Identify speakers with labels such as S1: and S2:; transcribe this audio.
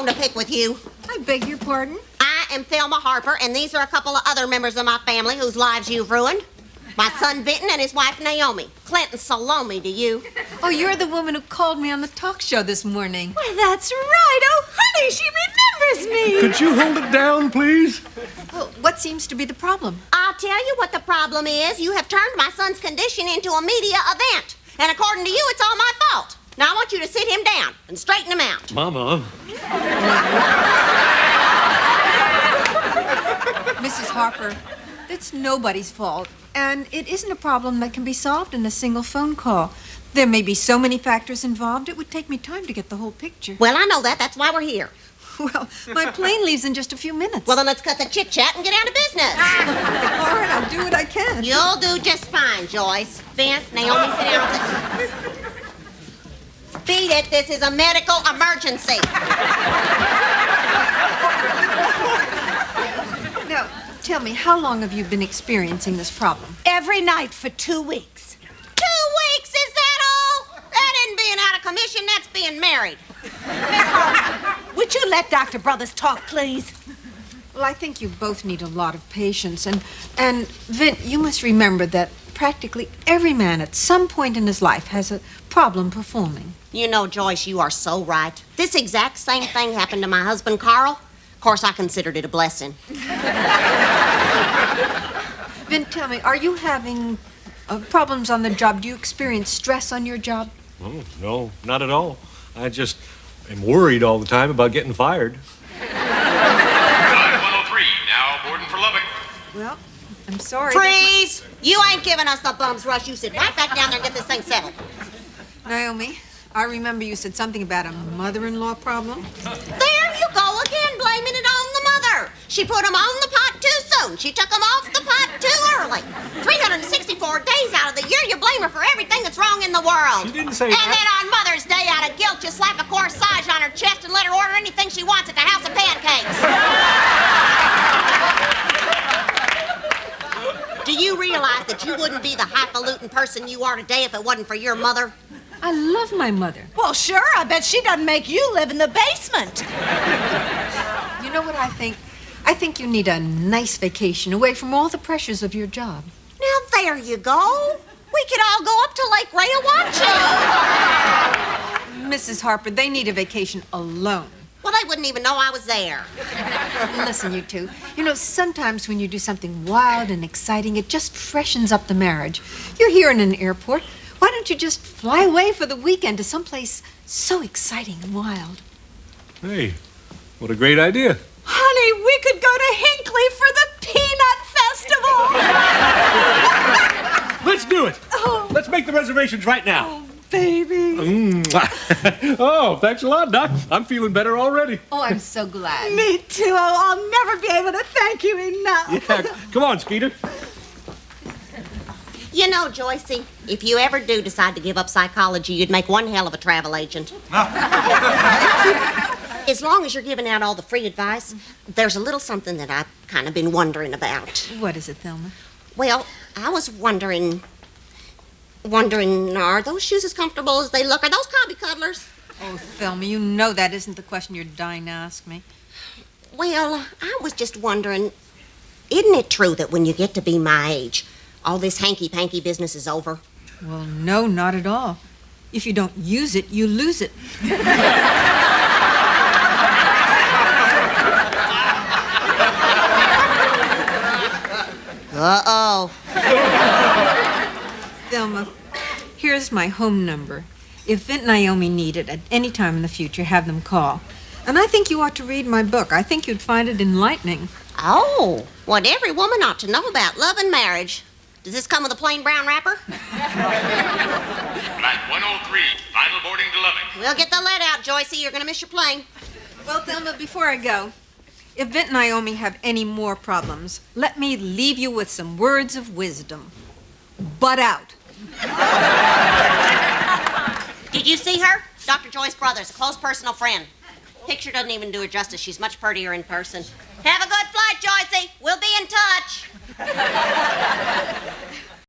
S1: bone to pick with you.
S2: I beg your pardon?
S1: I am Thelma Harper, and these are a couple of other members of my family whose lives you've ruined. My son Vinton and his wife Naomi. Clinton Salome to you.
S2: Oh, you're the woman who called me on the talk show this morning.
S3: Why, that's right. Oh, honey, she remembers me.
S4: Could you hold it down, please?
S2: Well, what seems to be the problem?
S1: I'll tell you what the problem is. You have turned my son's condition into a media event. And according to you, it's all my fault. Now I want you to sit him down and straighten him out.
S4: Mama.
S2: Mrs. Harper, it's nobody's fault. And it isn't a problem that can be solved in a single phone call. There may be so many factors involved, it would take me time to get the whole picture.
S1: Well, I know that. That's why we're here.
S2: Well, my plane leaves in just a few minutes.
S1: Well, then let's cut the chit-chat and get down to business.
S2: All right, I'll do what I can.
S1: You'll do just fine, Joyce. Vince, Naomi, sit down. Beat it. This is a medical emergency.
S2: Now, tell me, how long have you been experiencing this problem?
S3: Every night for 2 weeks.
S1: 2 weeks, is that all? That isn't being out of commission, that's being married.
S3: Miss Harper, would you let Dr. Brothers talk, please?
S2: Well, I think you both need a lot of patience. And Vint, you must remember that practically every man at some point in his life has a problem performing.
S1: You know, Joyce, you are so right. This exact same thing happened to my husband, Carl. Of course, I considered it a blessing.
S2: Vint, tell me, are you having problems on the job? Do you experience stress on your job?
S4: Oh, no, not at all. I just am worried all the time about getting fired.
S5: Line 103, now boarding for Lubbock.
S2: Well, I'm sorry.
S1: Freeze! You ain't giving us the bum's rush. You sit right back down there and get this thing settled.
S2: Naomi, I remember you said something about a mother-in-law problem.
S1: There you go again, blaming it on the mother. She put him on the pot too soon. She took him off the pot too early. 364 days out of the year, you blame her for everything that's wrong in the world.
S4: She didn't say
S1: and
S4: that.
S1: then on Mother's Day, out of guilt, you slap a corsage on her chest and let her order anything she wants at the House of Pancakes. Do you realize that you wouldn't be the highfalutin person you are today if it wasn't for your mother?
S2: I love my mother.
S3: Well, sure, I bet she doesn't make you live in the basement.
S2: You know what I think? I think you need a nice vacation away from all the pressures of your job.
S1: Now, there you go. We could all go up to Lake Rayawatchee.
S2: Mrs. Harper, they need a vacation alone.
S1: Well, they wouldn't even know I was there.
S2: Listen, you two. You know, sometimes when you do something wild and exciting, it just freshens up the marriage. You're here in an airport. Why don't you just fly away for the weekend to someplace so exciting and wild?
S4: Hey, what a great idea.
S3: Honey, we could go to Hinkley for the Peanut Festival.
S4: Let's do it.
S3: Oh.
S4: Let's make the reservations right now.
S3: Oh, baby.
S4: Oh, thanks a lot, Doc. I'm feeling better already.
S2: Oh, I'm so glad.
S3: Me too. Oh, I'll never be able to thank you enough.
S4: Yeah, come on, Skeeter.
S1: You know, Joycey, if you ever do decide to give up psychology, you'd make one hell of a travel agent. As long as you're giving out all the free advice, there's a little something that I've kind of been wondering about.
S2: What is it, Thelma?
S1: Well, I was wondering, are those shoes as comfortable as they look? Are those Cobby Cuddlers?
S2: Oh, Thelma, you know that isn't the question you're dying to ask me.
S1: Well, I was just wondering, isn't it true that when you get to be my age, all this hanky-panky business is over?
S2: Well, no, not at all. If you don't use it, you lose it.
S1: Uh-oh.
S2: Thelma, here's my home number. If Vint and Naomi need it at any time in the future, have them call. And I think you ought to read my book. I think you'd find it enlightening.
S1: Oh, what every woman ought to know about love and marriage. Does this come with a plain brown wrapper?
S5: Flight 103, final boarding to Lubbock.
S1: We'll get the lead out, Joycey. You're going to miss your plane.
S2: Well, Thelma, before I go, if Vint and Naomi have any more problems, let me leave you with some words of wisdom. Butt out.
S1: Did you see her? Dr. Joyce Brothers, a close personal friend. Picture doesn't even do her justice. She's much prettier in person. Have a good flight, Joycey. We'll be in touch.